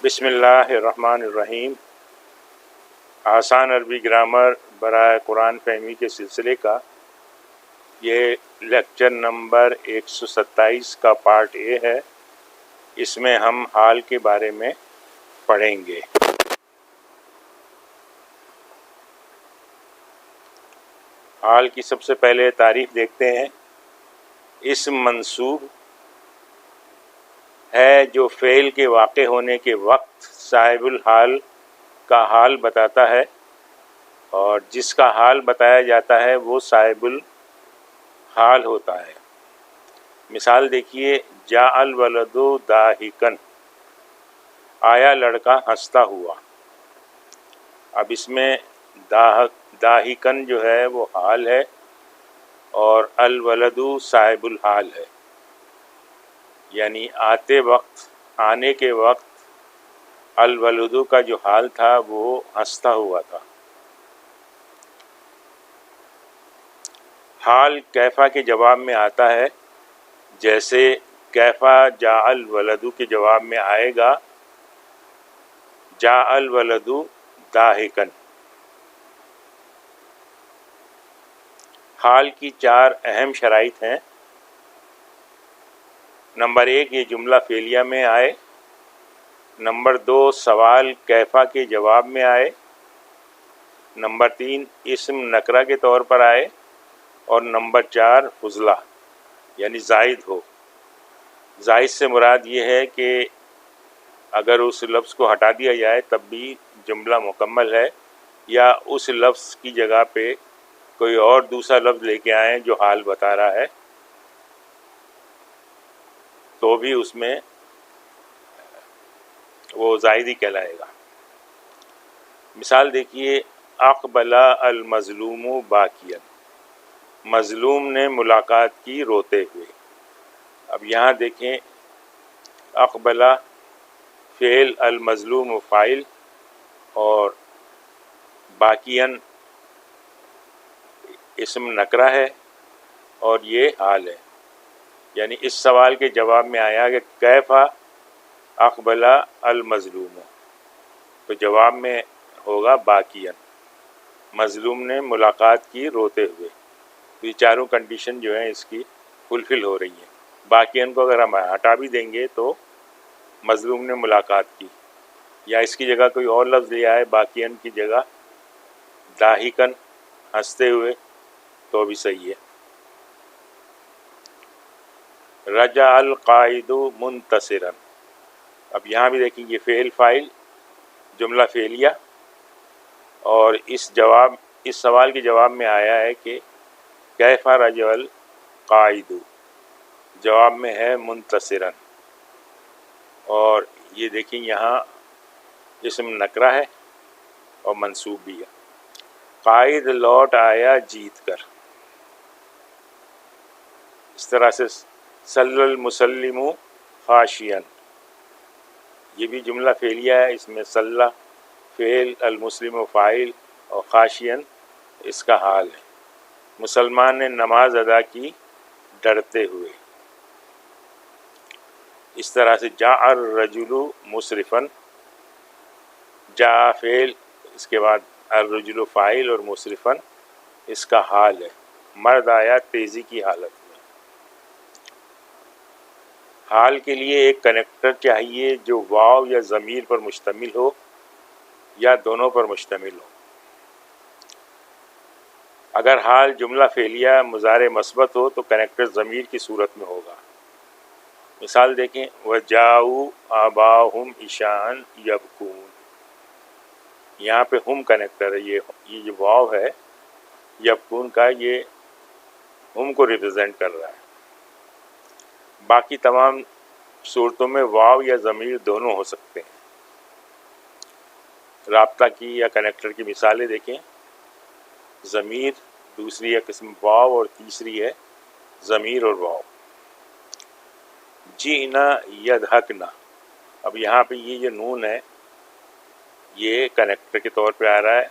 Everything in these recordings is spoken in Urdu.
بسم اللہ الرحمن الرحیم۔ آسان عربی گرامر برائے قرآن فہمی کے سلسلے کا یہ لیکچر نمبر 127 کا پارٹ اے ہے۔ اس میں ہم حال کے بارے میں پڑھیں گے۔ حال کی سب سے پہلے تعریف دیکھتے ہیں۔ اسم منصوب ہے جو فعل کے واقع ہونے کے وقت صاحب الحال کا حال بتاتا ہے، اور جس کا حال بتایا جاتا ہے وہ صاحب الحال ہوتا ہے۔ مثال دیکھیے، جاء الولد ضاحکا، آیا لڑکا ہنستا ہوا۔ اب اس میں ضاحکن جو ہے وہ حال ہے اور الولد صاحب الحال ہے، یعنی آنے کے وقت الولد کا جو حال تھا وہ ہنستا ہوا تھا۔ حال کیفا کے جواب میں آتا ہے، جیسے کیفا جاء الولد کے جواب میں آئے گا جاء الولد ضاحکا۔ حال کی 4 اہم شرائط ہیں۔ نمبر 1، یہ جملہ فعلیہ میں آئے۔ نمبر 2، سوال کیفا کے جواب میں آئے۔ نمبر 3، اسم نکرہ کے طور پر آئے۔ اور نمبر 4، فضلہ یعنی زائد ہو۔ زائد سے مراد یہ ہے کہ اگر اس لفظ کو ہٹا دیا جائے تب بھی جملہ مکمل ہے، یا اس لفظ کی جگہ پہ کوئی اور دوسرا لفظ لے کے آئیں جو حال بتا رہا ہے تو بھی اس میں وہ زائد ہی کہلائے گا۔ مثال دیکھیے، اقبل المظلوم باکیا، مظلوم نے ملاقات کی روتے ہوئے۔ اب یہاں دیکھیں، اقبل فعل، المظلوم فاعل، اور باکین اسم نکرہ ہے، اور یہ حال ہے۔ یعنی اس سوال کے جواب میں آیا کہ کیفا اقبل المظلوم، تو جواب میں ہوگا باکین، مظلوم نے ملاقات کی روتے ہوئے۔ تو یہ چاروں کنڈیشن جو ہیں اس کی فلفل ہو رہی ہیں۔ باکین کو اگر ہم ہٹا بھی دیں گے تو مظلوم نے ملاقات کی، یا اس کی جگہ کوئی اور لفظ لے آئے باکین کی جگہ ضاحکن، ہنستے ہوئے، تو بھی صحیح ہے۔ رجع القائد منتصرا، اب یہاں بھی دیکھیں، یہ فعل فاعل جملہ فعلیہ، اور اس سوال کے جواب میں آیا ہے کہ کیف رجع القائد، جواب میں ہے منتصرا، اور یہ دیکھیں یہاں اسم نکرہ ہے اور منصوب بھی ہے۔ قائد لوٹ آیا جیت کر، اس طرح سے صلی المسلم خاشعا، یہ بھی جملہ فعلیہ ہے، اس میں صلی فعل، المسلم فاعل، اور خاشعا اس کا حال ہے۔ مسلمان نے نماز ادا کی ڈرتے ہوئے۔ اس طرح سے جاء الرجل مسرفا، جاء فعل، اس کے بعد الرجل فاعل اور مسرفا اس کا حال ہے۔ مرد آیا تیزی کی حالت میں۔ حال کے لیے ایک کنیکٹر چاہیے جو واو یا ضمیر پر مشتمل ہو یا دونوں پر مشتمل ہو۔ اگر حال جملہ فعلیہ مضارع مثبت ہو تو کنیکٹر ضمیر کی صورت میں ہوگا۔ مثال دیکھیں، وَجَاءُوا آبَاءَهُمْ عِشَاءً يَبْكُونَ، یہاں پہ ہم کنیکٹر ہے، یہ جو واو ہے یبکون کا، یہ ہم کو ریپرزینٹ کر رہا ہے۔ باقی تمام صورتوں میں واو یا ضمیر دونوں ہو سکتے ہیں۔ رابطہ کی یا کنیکٹر کی مثالیں دیکھیں، ضمیر، دوسری ہے قسم واو، اور تیسری ہے ضمیر اور واو۔ جئنا یضحکنا، اب یہاں پہ یہ جو نون ہے یہ کنیکٹر کے طور پہ آ رہا ہے،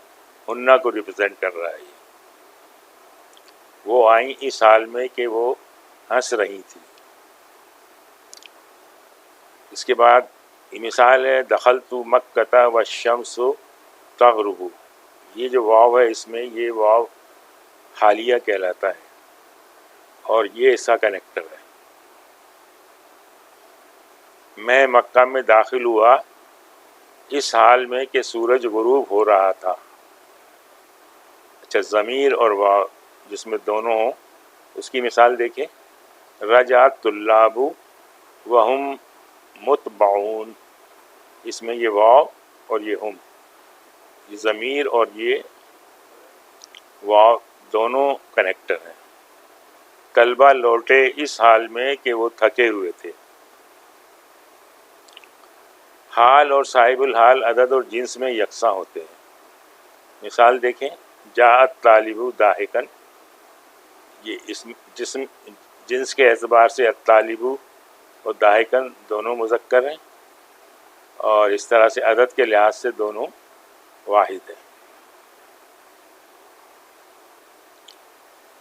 ہنہ کو ریپرزینٹ کر رہا ہے۔ وہ آئیں اس حال میں کہ وہ ہنس رہی تھی۔ اس کے بعد یہ مثال ہے دخلت مکۃ والشمس تغرب. یہ جو واو ہے اس میں یہ واو حالیہ کہلاتا ہے اور یہ اس کا کنیکٹر ہے. میں مکہ میں داخل ہوا اس حال میں کہ سورج غروب ہو رہا تھا. اچھا ضمیر اور واو جس میں دونوں ہوں اس کی مثال دیکھیں. رجع الطلاب وہم متبعون. اس میں یہ واو اور یہ ہم، یہ ضمیر اور یہ واو دونوں کنیکٹر ہیں. طلبہ لوٹے اس حال میں کہ وہ تھکے ہوئے تھے. حال اور صاحب الحال عدد اور جنس میں یکساں ہوتے ہیں. مثال دیکھیں. جاءت طالب ضاحکا. یہ جسم جنس کے اعتبار سے الطالب اور ضاحکا دونوں مذکر ہیں اور اس طرح سے عدد کے لحاظ سے دونوں واحد ہیں.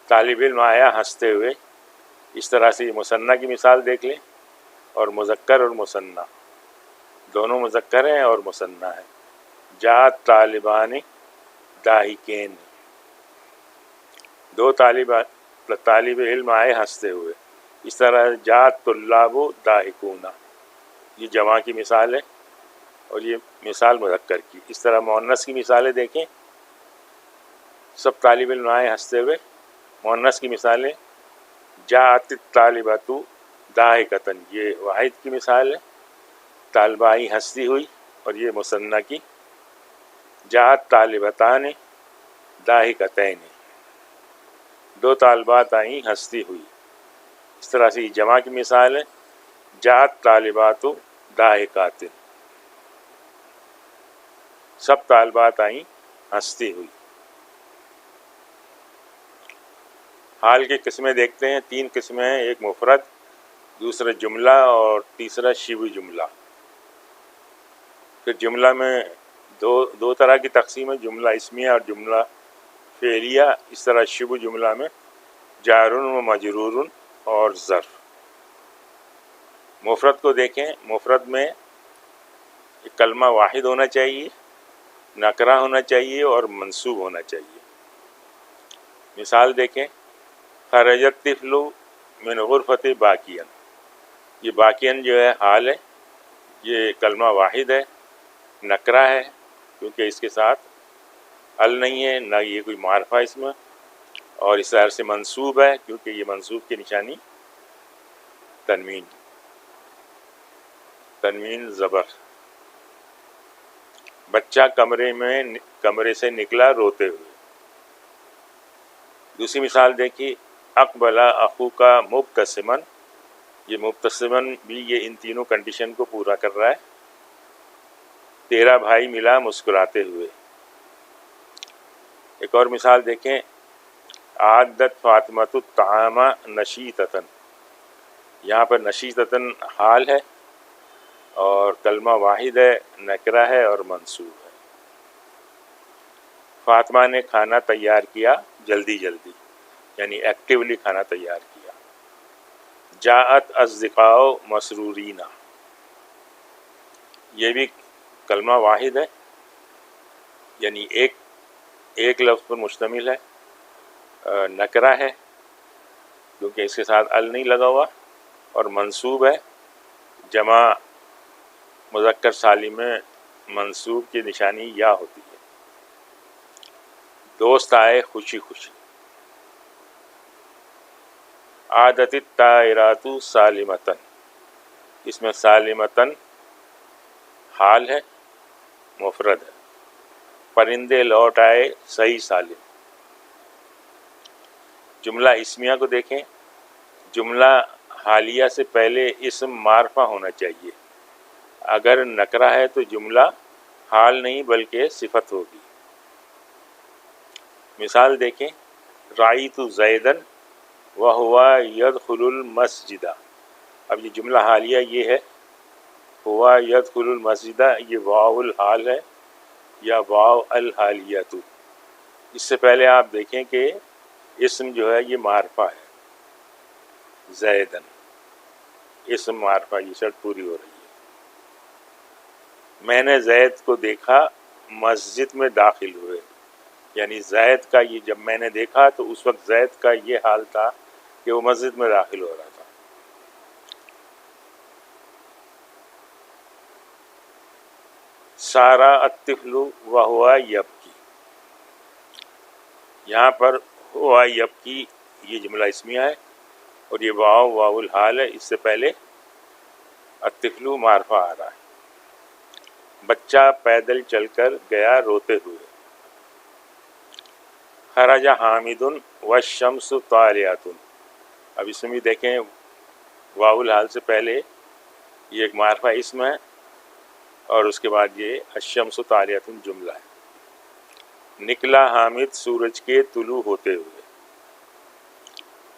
طالب علم آیا ہنستے ہوئے. اس طرح سے یہ مثنیٰ کی مثال دیکھ لیں اور مذکر اور مثنیٰ دونوں مذکر ہیں اور مثنیٰ ہیں. جاءت طالبان ضاحکین. دو طالب علم آئے ہنستے ہوئے. اس طرح جاءت طلاب ضاحکون. یہ جمع کی مثال ہے اور یہ مثال مذکر کی. اس طرح مؤنث کی مثالیں دیکھیں. سب طالب علم آئے ہنستے ہوئے. مؤنث کی مثالیں جاءت الطالبۃ ضاحکۃ. یہ واحد کی مثال ہے. طالبہ آئی ہنستی ہوئی اور یہ مثنیٰ کی جاءت طالبتان ضاحکتین. دو طالبات آئیں ہنستی ہوئی. اس طرح سے یہ جمع کی مثال ہے جاءت طالبات ضاحکات. سب طالبات آئیں ہنستی ہوئی. حال کی قسمیں دیکھتے ہیں. 3 قسمیں ہیں. ایک مفرد، دوسرا جملہ اور تیسرا شبہ جملہ. پھر جملہ میں دو طرح کی تقسیم ہے، جملہ اسمیہ اور جملہ فعلیہ. اس طرح شبہ جملہ میں جار و مجرور اور ظرف. مفرد کو دیکھیں. مفرد میں ایک کلمہ واحد ہونا چاہیے، نکرہ ہونا چاہیے اور منصوب ہونا چاہیے. مثال دیکھیں. خرج الطفل من غرفۃ باکیا. یہ باکیا جو ہے حال ہے، یہ کلمہ واحد ہے، نکرہ ہے کیونکہ اس کے ساتھ ال نہیں ہے، نہ یہ کوئی معرفہ اس میں، اور اس طرح سے منصوب ہے کیونکہ یہ منصوب کی نشانی تنوین زبر. بچہ کمرے سے نکلا روتے ہوئے. دوسری مثال دیکھیے. اقبل اخوک مبتسما. یہ مبتسما بھی یہ ان تینوں کنڈیشن کو پورا کر رہا ہے. تیرا بھائی ملا مسکراتے ہوئے. ایک اور مثال دیکھیں. عادت فاطمۃ الطعام نشیطۃ. یہاں پر نشیطۃ حال ہے اور کلمہ واحد ہے، نکرہ ہے اور منصوب ہے. فاطمہ نے کھانا تیار کیا جلدی یعنی ایکٹیولی کھانا تیار کیا. جاءت اصدقاء مسرورین. یہ بھی کلمہ واحد ہے یعنی ایک لفظ پر مشتمل ہے، نکرہ ہے کیونکہ اس کے ساتھ ال نہیں لگا ہوا، اور منصوب ہے. جمع مذکر سالم میں منصوب کی نشانی یا ہوتی ہے. دوست آئے خوشی خوشی. عادت الطائرات سالمتاً. اس میں سالمتاً حال ہے، مفرد ہے. پرندے لوٹ آئے صحیح سالم. جملہ اسمیہ کو دیکھیں. جملہ حالیہ سے پہلے اسم معرفہ ہونا چاہیے. اگر نکرہ ہے تو جملہ حال نہیں بلکہ صفت ہوگی. مثال دیکھیں. رأیت زیداً وہو یدخل المسجد. اب یہ جملہ حالیہ یہ ہے، ہوا یدخل المسجد، یہ واو الحال ہے یا واو الحالیۃ. اس سے پہلے آپ دیکھیں کہ اسم جو ہے یہ معرفہ ہے. زیداً اسم معرفہ، یہ شرط پوری ہو رہی ہے. میں نے زید کو دیکھا مسجد میں داخل ہوئے، یعنی زید کا یہ جب میں نے دیکھا تو اس وقت زید کا یہ حال تھا کہ وہ مسجد میں داخل ہو رہا تھا۔ سارا الطفل وہو یبکی، یہاں پر ہوا یبکی یہ جملہ اسمیہ ہے اور یہ واو الحال ہے، اس سے پہلے الطفل معرفہ آ رہا ہے۔ بچہ پیدل چل کر گیا روتے ہوئے۔ خرج حامد والشمس طالعۃ، اب اس میں بھی دیکھیں واو الحال سے پہلے یہ ایک معرفہ اسم ہے اور اس کے بعد یہ الشمس طالعۃ جملہ ہے۔ نکلا حامد سورج کے طلوع ہوتے ہوئے۔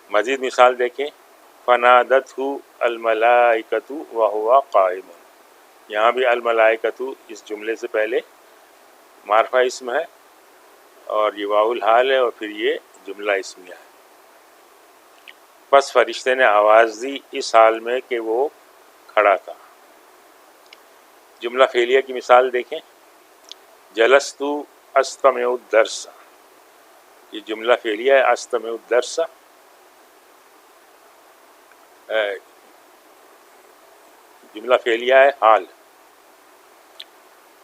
مزید مثال دیکھیں، فنادتہ الملائکۃ وہو قائم، یہاں بھی الملائکۃ اس جملے سے پہلے معرفہ اسم ہے اور یہ واو الحال ہے اور پھر یہ جملہ اسمیہ ہے۔ پس فرشتے نے آواز دی اس حال میں کہ وہ کھڑا تھا۔ جملہ فعلیہ کی مثال دیکھیں، جلست استمع الدرس، یہ جملہ فعلیہ ہے، استمع الدرس جملہ فعلیہ ہے حال،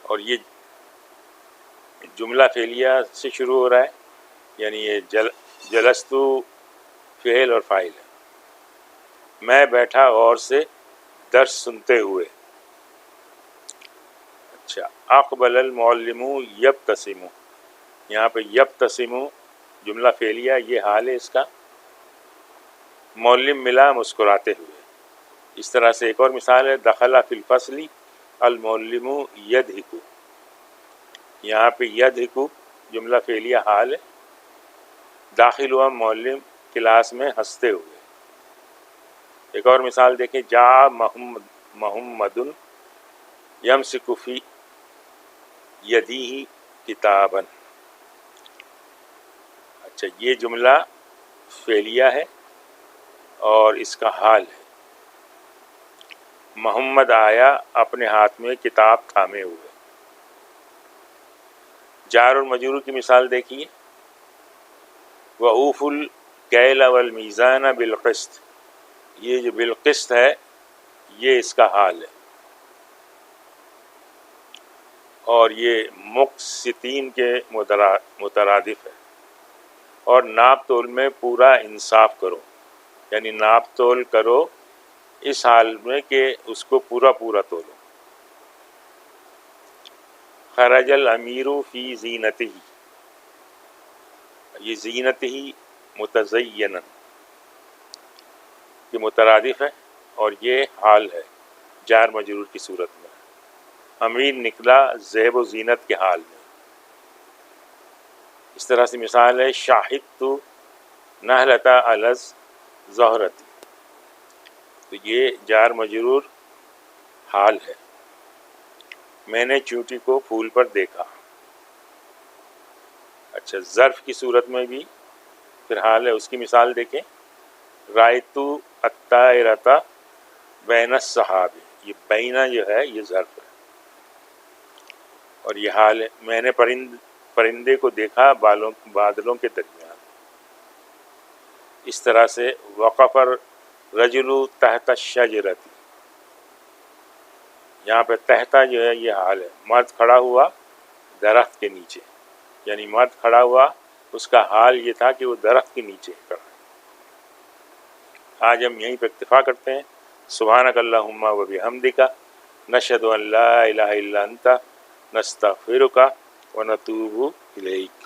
اور یہ جملہ فعلیہ سے شروع ہو رہا ہے، یعنی یہ جلست فعل اور فاعل ہے۔ میں بیٹھا غور سے درس سنتے ہوئے۔ اچھا، اقبل المعلم یبتسم، یہاں پہ یبتسم جملہ فعلیہ یہ حال ہے اس کا، معلم ملا مسکراتے ہوئے۔ اس طرح سے ایک اور مثال ہے، دخل فی الفصل المعلم یضحک، یہاں پہ یضحک جملہ فعلیہ حال ہے، داخل ہوا معلم کلاس میں ہنستے ہوئے۔ ایک اور مثال دیکھیں، جاء محمد یمسک فی یدیہ کتابا، اچھا یہ جملہ فعلیہ ہے اور اس کا حال ہے، محمد آیا اپنے ہاتھ میں کتاب تھامے ہوئے۔ جار اور مجرور کی مثال دیکھیے، وَأَوْفُوا الْكَيْلَ وَالْمِيزَانَ بِالْقِسْطِ، یہ جو بالقسط ہے یہ اس کا حال ہے، اور یہ مقسطین کے مترادف ہے۔ اور ناپ تول میں پورا انصاف کرو، یعنی ناپ تول کرو اس حال میں کہ اس کو پورا تولو۔ خرج الامیر فی زینتہ، یہ زینتہ متزینا یہ مترادف ہے اور یہ حال ہے جار مجرور کی صورت میں۔ امیر نکلا زیب و زینت کے حال میں۔ اس طرح سے مثال ہے، شاہدت نہلۃ علی الزہرۃ، تو یہ جار مجرور حال ہے، میں نے چونٹی کو پھول پر دیکھا۔ اچھا، ظرف کی صورت میں بھی پھر حال ہے، اس کی مثال دیکھیں، رأیت الطائرۃ بین السحاب، یہ بینا جو ہے یہ ظرف ہے اور یہ حال ہے، میں نے پرندے کو دیکھا بادلوں کے درمیان۔ اس طرح سے وقف الرجل تحت الشجرۃ، یہاں پہ تحت جو ہے یہ حال ہے، مرد کھڑا ہوا درخت کے نیچے، یعنی مرد کھڑا ہوا اس کا حال یہ تھا کہ وہ درخت کے نیچے کھڑا ہے۔ آج ہم یہیں پہ اکتفا کرتے ہیں۔ سبحانک اللہم و بحمدک، نشہد ان لا الہ الا انت، نستغفرک و نتوب الیک۔